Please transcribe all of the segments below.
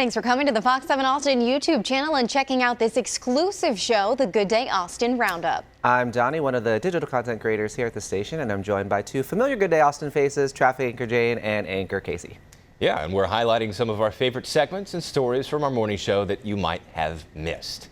Thanks for coming to the Fox 7 Austin YouTube channel and checking out this exclusive show, the Good Day Austin Roundup. I'm Donny, one of the digital content creators here at the station, and I'm joined by two familiar Good Day Austin faces, traffic anchor Jane and anchor Casey. Yeah, and we're highlighting some of our favorite segments and stories from our morning show that you might have missed.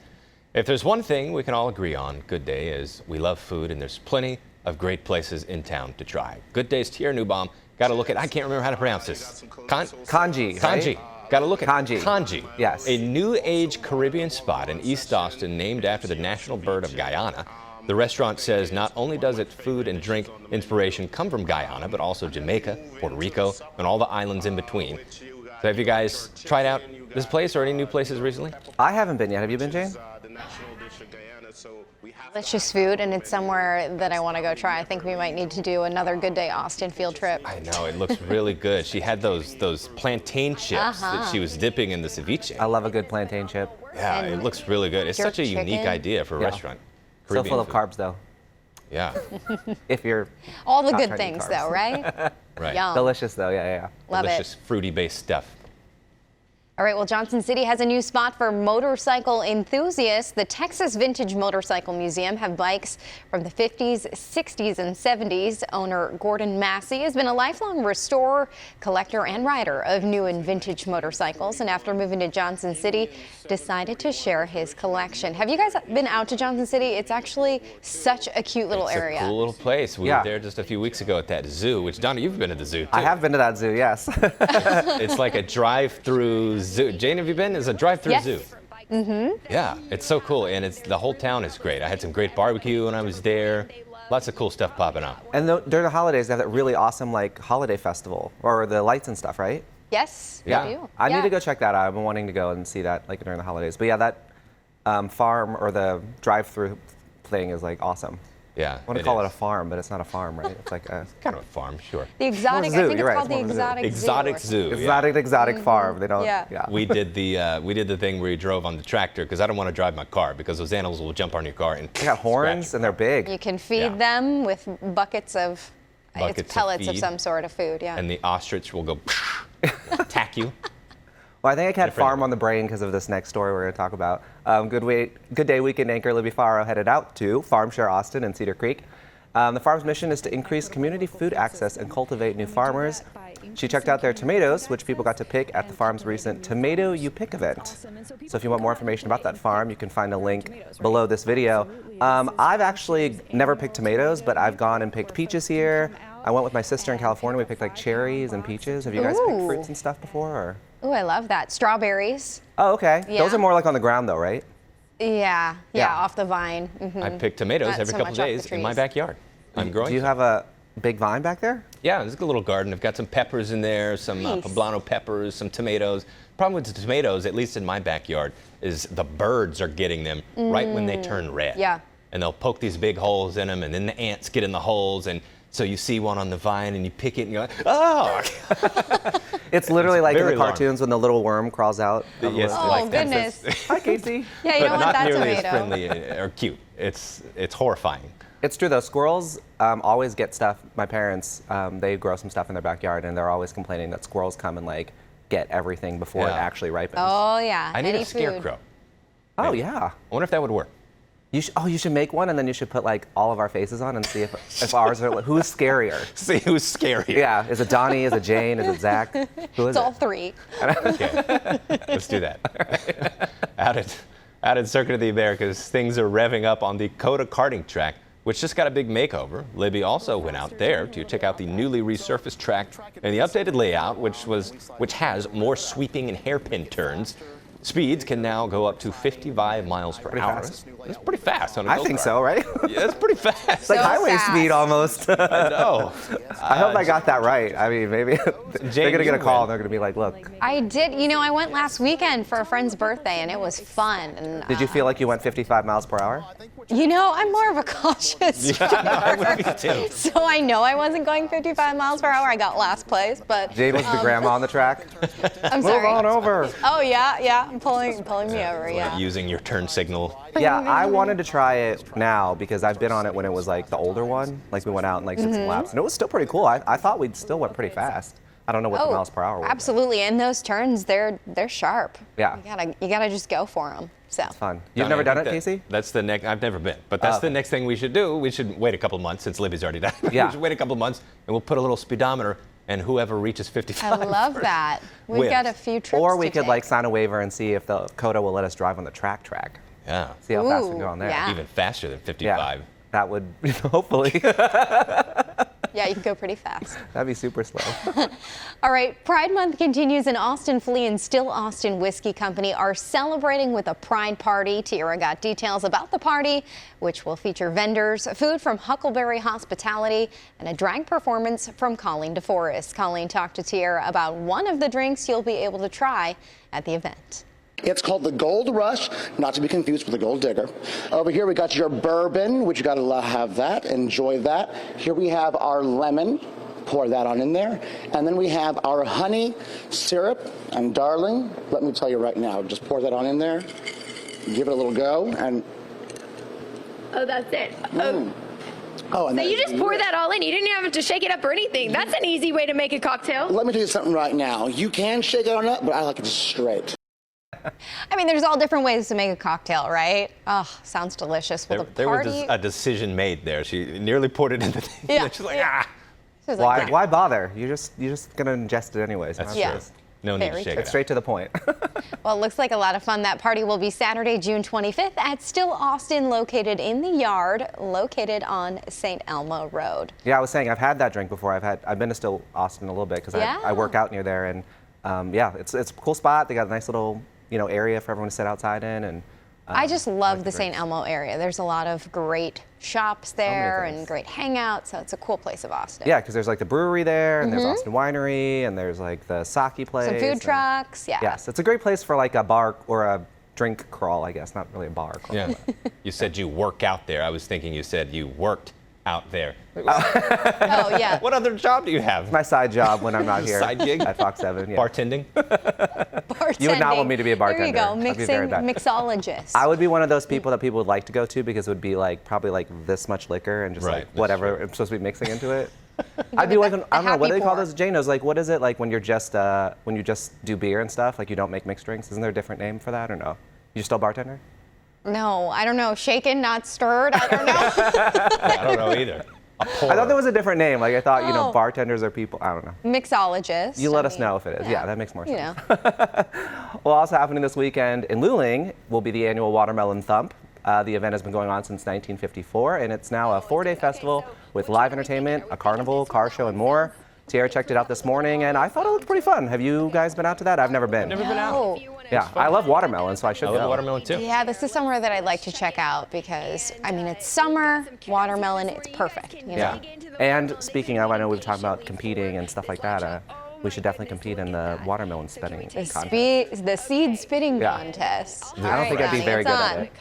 If there's one thing we can all agree on, Good Day, is we love food, and there's plenty of great places in town to try. Good Day's Tier Newbaum. Got to look at, I can't remember how to pronounce this. Kanji. Kanji. Got to look at Kanji. Yes. A new age Caribbean spot in East Austin named after the national bird of Guyana. The restaurant says not only does its food and drink inspiration come from Guyana, but also Jamaica, Puerto Rico, and all the islands in between. So have you guys tried out this place or any new places recently? I haven't been yet. Have you been, Jane? Delicious food, and it's somewhere that I want to go try. I think we might need to do another Good Day Austin field trip. I know, it looks really good. She had those plantain chips that she was dipping in the ceviche. I love a good plantain chip. Yeah, it looks really good. It's such a unique idea for a restaurant. Still full of carbs, though. Yeah. If you're all the good things, though, right? Right. Yum. Delicious, though. Yeah. Love Delicious, fruity-based stuff. All right, well, Johnson City has a new spot for motorcycle enthusiasts. The Texas Vintage Motorcycle Museum have bikes from the 50s, 60s, and 70s. Owner Gordon Massey has been a lifelong restorer, collector, and rider of new and vintage motorcycles, and after moving to Johnson City, decided to share his collection. Have you guys been out to Johnson City? It's actually such a cute little area. It's a cool little place. We were there just a few weeks ago at that zoo, which, Donny, you've been to the zoo, too. I have been to that zoo, yes. It's like a drive-through zoo. Jane, have you been? It's a drive-through zoo. Mm-hmm. Yeah, it's so cool, and the whole town is great. I had some great barbecue when I was there. Lots of cool stuff popping up. And during the holidays, they have that really awesome holiday festival, or the lights and stuff, right? Yes, yeah. we do. I need to go check that out. I've been wanting to go and see that during the holidays. But yeah, that farm or the drive-through thing is awesome. Yeah, I want to call it a farm, but it's not a farm, right? It's like a kind of a farm, sure. The exotic, zoo. I think You're it's right. called the exotic zoo. Exotic farm. They don't. Yeah. We did the thing where you drove on the tractor because I don't want to drive my car because those animals will jump on your car and they got horns and they're big. You can feed them with buckets of pellets of some sort of food. Yeah. And the ostrich will go attack you. Well, I think I had farm on the brain because of this next story we're going to talk about. Good Day weekend anchor Libby Farrow headed out to Farm Share Austin and Cedar Creek. The farm's mission is to increase community food access and cultivate new farmers. She checked out their tomatoes, which people got to pick at the farm's recent Tomato You Pick event. So if you want more information about that farm, you can find a link below this video. I've actually never picked tomatoes, but I've gone and picked peaches here. I went with my sister in California. We picked cherries and peaches. Have you guys picked fruits and stuff before? Or? Ooh, I love that. Strawberries. Oh, okay. Yeah. Those are more on the ground, though, right? Yeah, off the vine. Mm-hmm. I pick tomatoes every couple days in my backyard. I'm growing. Do you have a big vine back there? Yeah, there's a little garden. I've got some peppers in there, some poblano peppers, some tomatoes. Problem with the tomatoes, at least in my backyard, is the birds are getting them right when they turn red. Yeah. And they'll poke these big holes in them, and then the ants get in the holes, and so you see one on the vine, and you pick it, and you're like, oh! It's literally like in the cartoons when the little worm crawls out. Yes, oh, goodness. Hi, Casey. Yeah, you don't want that tomato. But not nearly as friendly or cute. It's horrifying. It's true, though. Squirrels always get stuff. My parents, they grow some stuff in their backyard, and they're always complaining that squirrels come and, get everything before it actually ripens. Oh, yeah. I need a scarecrow. Oh, yeah. I wonder if that would work. You should make one, and then you should put all of our faces on and see if ours are. Who's scarier? See who's scarier. Yeah, is it Donny? Is it Jane? Is it Zach? Who is it? It's all three. Okay, let's do that. Out at Circuit of the Americas, things are revving up on the COTA karting track, which just got a big makeover. Libby also went out there to check out the newly resurfaced track and the updated layout, which has more sweeping and hairpin turns. Speeds can now go up to 55 miles per hour. Fast. It's pretty fast on a I think so, right? Yeah, it's pretty fast. It's like highway speed almost. I know. I hope I got that right. I mean, maybe they're going to get a call and they're going to be like, look. I did. I went last weekend for a friend's birthday, and it was fun. And, did you feel like you went 55 miles per hour? I'm more of a cautious driver. I would be too. So I know I wasn't going 55 miles per hour. I got last place, but Jane was the grandma on the track. I'm sorry. Move on over. Oh yeah, pulling me over. Yeah. Using your turn signal. Yeah, I wanted to try it now because I've been on it when it was the older one. We went out and took some laps, and it was still pretty cool. I thought we still went pretty fast. I don't know what the miles per hour will be. Absolutely, and those turns, they're sharp. Yeah. You gotta just go for them. So. It's fun. You've never done it, Casey? That's the next. I've never been, but that's the next thing we should do. We should wait a couple months since Libby's already done. Yeah. We should wait a couple months, and we'll put a little speedometer, and whoever reaches 55. I love that. We've wins. got a few trips. Or we to could take. like sign a waiver and see if the COTA will let us drive on the track. Yeah. See how fast we go on there. yeah. Even faster than 55. Yeah. That would hopefully. Yeah, you can go pretty fast. That'd be super slow. All right, Pride Month continues, and Austin Flea and Still Austin Whiskey Company are celebrating with a Pride Party. Tiara got details about the party, which will feature vendors, food from Huckleberry Hospitality, and a drag performance from Colleen DeForest. Colleen talked to Tiara about one of the drinks you'll be able to try at the event. It's called the Gold Rush, not to be confused with the Gold Digger. Over here we got your bourbon, which you got to have that, enjoy that. Here we have our lemon, pour that on in there. And then we have our honey syrup, and darling, let me tell you right now, just pour that on in there, give it a little go, and... Oh, that's it. Oh, and So you just pour that all in. You didn't have to shake it up or anything. That's an easy way to make a cocktail. Let me tell you something right now. You can shake it on up, but I like it just straight. I mean, there's all different ways to make a cocktail, right? Oh, sounds delicious. Well, There was a decision made there. She nearly poured it in the thing. Yeah. She's like, She's like, Why bother? You're just gonna ingest it anyways. That's Yeah. true. No need to Very shake true. it. Straight to the point. Well, it looks like a lot of fun. That party will be Saturday, June 25th at Still Austin, located in the Yard, located on St. Elmo Road. Yeah, I was saying I've had that drink before. I've been to Still Austin a little bit because Yeah. I work out near there, and yeah, it's a cool spot. They got a nice little area for everyone to sit outside in, and I just love the St. drinks. Elmo area. There's a lot of great shops there things. and great hangouts, so it's a cool place of Austin. yeah, because there's like the brewery there, and there's Austin Winery, and there's like the sake place. Some food and- trucks, yeah. Yes, it's a great place for like a bar or a drink crawl, I guess. Not really a bar crawl. Yeah. You said you work out there. I was thinking you said you worked out there. Oh, yeah. What other job do you have? My side job when I'm not here. Side gig? At Fox 7. Yeah. Bartending? You would not want me to be a There you bartender. go, That'd be very mixing, bad. mixologist. I would be one of those people that people would like to go to because it would be like probably like this much liquor and just Right, like that's whatever true. I'm supposed to be mixing into it. I'd be like, I don't know, what do they call those? Jane knows, like, what is it like when you just do beer and stuff, like you don't make mixed drinks? Isn't there a different name for that or no? You still bartender? No, I don't know. Shaken, not stirred. I don't know. I don't know either. A I thought there was a different name. Like I thought, Oh. bartenders are people. I don't know. Mixologist. You let I us mean, know if it is. Yeah, that makes more you sense. know. Well, also happening this weekend in Luling will be the annual Watermelon Thump. The event has been going on since 1954, and it's now a 4-day festival with live entertainment, a carnival, car show, and more. Tiara checked it out this morning, and I thought it looked pretty fun. Have you guys been out to that? I've never been. Never been out. Oh. Yeah, I love watermelon, so I should I go. love watermelon too. Yeah, this is somewhere that I'd like to check out because, I mean, it's summer, watermelon, it's perfect. You know? Yeah. And speaking of, I know we've talked about competing and stuff like that. We should definitely compete in the watermelon spitting contest. The seed spitting Yeah. contest. I don't think I'd be very good at it.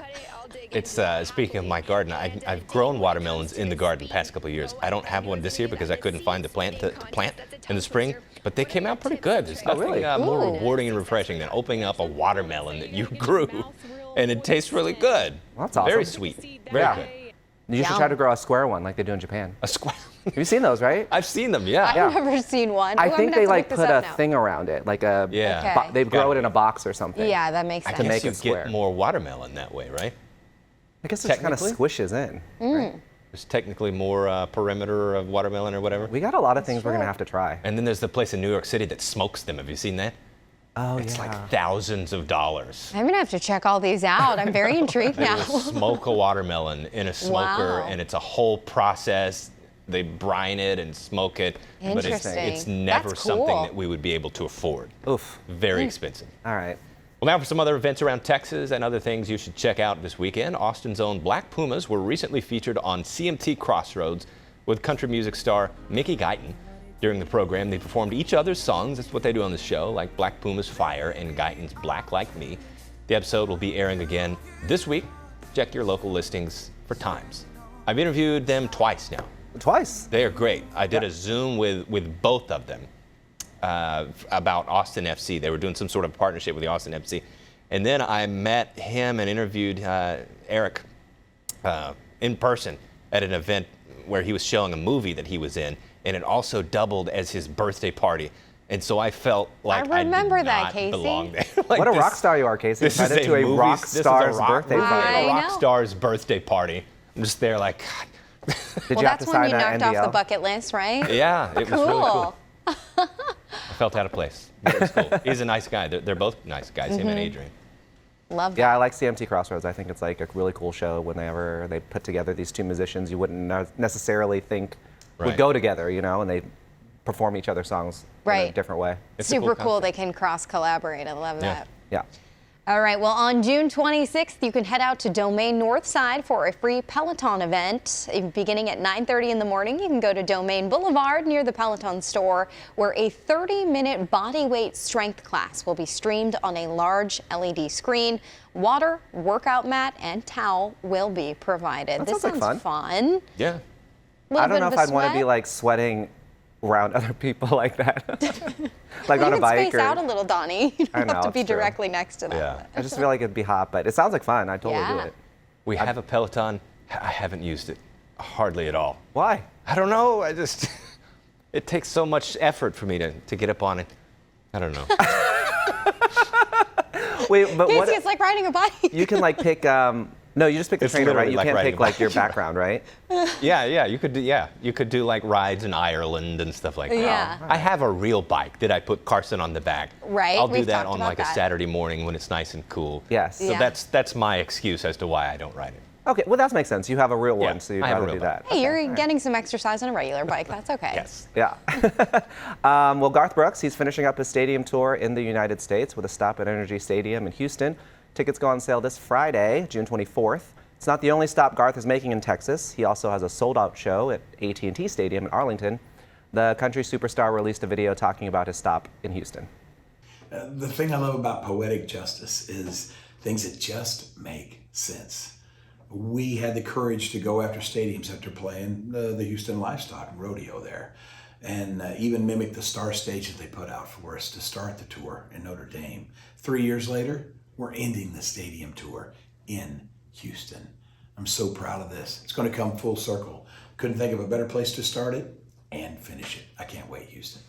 It's speaking of my garden, I've grown watermelons in the garden the past couple of years. I don't have one this year because I couldn't find the plant to plant in the spring, but they came out pretty good. There's nothing really? more Ooh. rewarding and refreshing than opening up a watermelon that you grew, and it tastes really good. Well, that's awesome. Very sweet. Very Yeah. good. You should try to grow a square one like they do in Japan. A square. Have you seen those, right? I've seen them, yeah. I've never seen one. I Ooh, I'm think gonna they have to like look this put a up now. thing around it, like a. Yeah. Okay. They grow it in a box or something. Yeah, that makes I sense. guess make you it square. get more watermelon that way, right? I guess it just kind of Technically? squishes in. There's technically more perimeter of watermelon or whatever. We got a lot of things we're gonna have to try. And then there's the place in New York City that smokes them. Have you seen that? Oh It's yeah. like thousands of dollars. I'm gonna have to check all these out. I'm very intrigued They now. will smoke a watermelon in a smoker, Wow. and it's a whole process. They brine it and smoke it, but Interesting. it's never That's something cool. that we would be able to afford. Oof. Very expensive. All right. Well, now for some other events around Texas and other things you should check out this weekend. Austin's own Black Pumas were recently featured on CMT Crossroads with country music star Mickey Guyton. During the program, they performed each other's songs. That's what they do on the show, like Black Puma's Fire and Guyton's Black Like Me. The episode will be airing again this week. Check your local listings for times. I've interviewed them twice now. Twice. They are great. I did a Zoom with both of them about Austin FC. They were doing some sort of partnership with the Austin FC. And then I met him and interviewed Eric in person at an event where he was showing a movie that he was in, and it also doubled as his birthday party. And so I felt like I remember did that, not Casey. belong there. Like What a this- rock star you are, Casey. This is Invited to a movie- rock this is a star's rock- birthday this is party. I a rock know. star's birthday party. I'm just there like, God. Did Well, you have that's to when sign you an knocked off NDL? the bucket list, right? Yeah, it was really cool. Cool. I felt out of place. But it was cool. He's a nice guy. They're both nice guys, him and Adrian. Love that. Yeah, I like CMT Crossroads. I think it's like a really cool show whenever they put together these two musicians you wouldn't necessarily think Right. would go together, you know, and they perform each other's songs in a Right. different way. It's a Super cool cool. They can cross collaborate. I love Yeah. that. Yeah. All right, well, on June 26th, you can head out to Domain Northside for a free Peloton event. Beginning at 9:30 in the morning, you can go to Domain Boulevard near the Peloton store, where a 30-minute body weight strength class will be streamed on a large LED screen. Water, workout mat, and towel will be provided. That This sounds like sounds fun. Yeah. I don't Little know bit if of I'd want to be sweat. like sweating around other people like that. Like You on a can bike space out a or little, Donnie. You I don't know, have to be it's true. directly next to them. Yeah. I just feel like it'd be hot, but it sounds like fun. I'd totally do Yeah. it. We have a Peloton. I haven't used it hardly at all. Why? I don't know. I just, it takes so much effort for me to get up on it. I don't know. Wait, but Casey, what? it's like riding a bike. You can like pick. No, you just pick the It's trainer, right? literally You like can't riding pick a like bike. your background, right? Yeah. You could do like rides in Ireland and stuff like that. Yeah. I have a real bike that I put Carson on the back. Right, I'll do we've that talked on about like a that. Saturday morning when it's nice and cool. Yes. So Yeah. that's my excuse as to why I don't ride it. Okay, well that makes sense. You have a real Yeah, one, so you'd I have a rather do real that. Hey, you're Okay, all right. getting some exercise on a regular bike. That's okay. Yes. Yeah. Well, Garth Brooks, he's finishing up his stadium tour in the United States with a stop at Energy Stadium in Houston. Tickets go on sale this Friday, June 24th. It's not the only stop Garth is making in Texas. He also has a sold-out show at AT&T Stadium in Arlington. The country superstar released a video talking about his stop in Houston. The thing I love about poetic justice is things that just make sense. We had the courage to go after stadiums after playing the Houston Livestock Rodeo there, and even mimic the star stage that they put out for us to start the tour in Notre Dame. 3 years later, we're ending the stadium tour in Houston. I'm so proud of this. It's going to come full circle. Couldn't think of a better place to start it and finish it. I can't wait, Houston.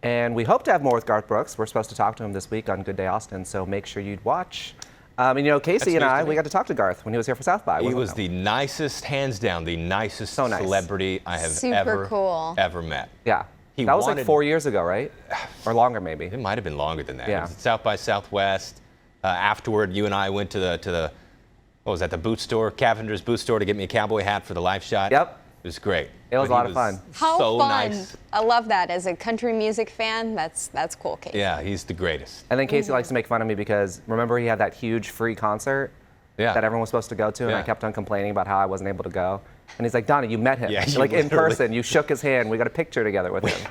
And we hope to have more with Garth Brooks. We're supposed to talk to him this week on Good Day Austin, so make sure you'd watch. And you know, Casey and news I, to me. we got to talk to Garth when he was here for South by. He wasn't was it? the nicest, hands down, the nicest So nice. celebrity I have Super cool. ever met. Yeah. He That was like wanted- 4 years ago, right? Or longer, maybe. It might have been longer than that. Yeah. It was at South by Southwest. Afterward, you and I went to the what was that, the boot store, Cavender's boot store, to get me a cowboy hat for the live shot. Yep. It was great. It was But a he lot of fun. How so fun. nice. I love that. As a country music fan, that's cool, Casey. Yeah, he's the greatest. And then Casey likes to make fun of me because remember he had that huge free concert Yeah. that everyone was supposed to go to, and I Yeah. kept on complaining about how I wasn't able to go. And he's like, Donnie, you met him. Yeah, you like in literally- person, you shook his hand, we got a picture together with him.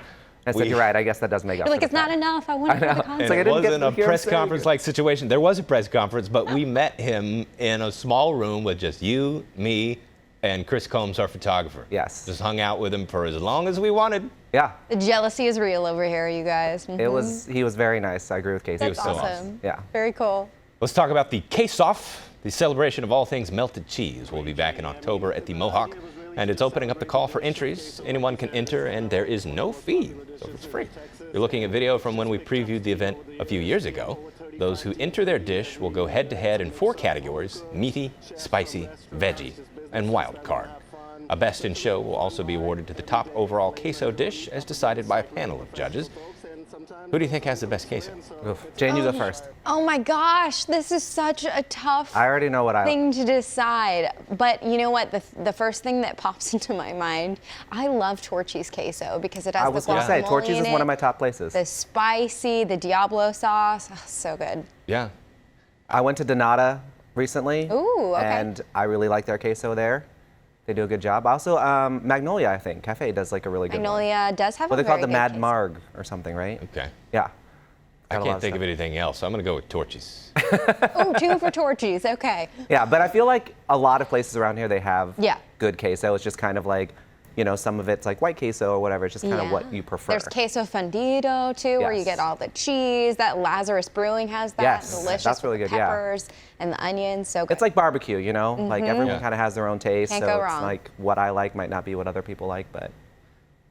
I said, we- you're right, I guess that does make up You're like, for it's the not fact." enough. I want to go to the concert. It's like, I And it didn't get wasn't to a hear him press sing. conference like situation. There was a press conference, but we met him in a small room with just you, me, and Chris Combs, our photographer. Yes. Just hung out with him for as long as we wanted. Yeah, The jealousy is real over here, you guys. he was very nice. I agree with Casey. That's was so awesome. awesome. Yeah. Very cool. Let's talk about the Case-Off, the celebration of all things melted cheese. We'll be back in October at the Mohawk, and it's opening up the call for entries. Anyone can enter, and there is no fee, so it's free. You're looking at video from when we previewed the event a few years ago. Those who enter their dish will go head-to-head in 4 categories: meaty, spicy, veggie, and wild card. A Best in Show will also be awarded to the top overall queso dish, as decided by a panel of judges. Who do you think has the best queso? Oof. Jane, you go first. Oh my gosh, this is such a tough I already know what I thing to decide. But you know what? The first thing that pops into my mind, I love Torchy's queso because it has I the was going to say, guacamole Torchy's in is one of it, my top places. the spicy, the Diablo sauce. Oh, so good. Yeah. I went to Donata recently, Ooh, okay. and I really like their queso there. They do a good job. Also, Magnolia, I think, Cafe does like a really good one. Magnolia does have What a they call very the good Mad queso. Marg or something, right? Okay. Yeah. I Got a lot can't of think of stuff. anything else, so I'm going to go with Torchy's. Ooh, 2 for Torchy's. Okay. Yeah, but I feel like a lot of places around here, they have Yeah. good queso. It's just kind of like, you know, some of it's like white queso or whatever. It's just kind of Yeah. what you prefer. There's queso fundido too, where you Yes. get all the cheese. That Lazarus Brewing has that. Yes, Delicious. that's really with good, the yeah. peppers and the onions. So good. It's like barbecue, you know? Like everyone Yeah. kind of has their own taste. Can't so go it's wrong. like what I like might not be what other people like, but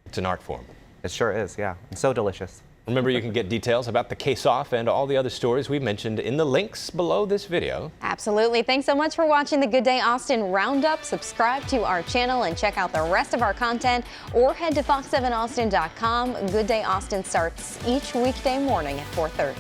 It's an art form. It sure is, yeah. And so delicious. Remember, you can get details about the case-off and all the other stories we mentioned in the links below this video. Absolutely. Thanks so much for watching the Good Day Austin Roundup. Subscribe to our channel and check out the rest of our content, or head to fox7austin.com. Good Day Austin starts each weekday morning at 4:30.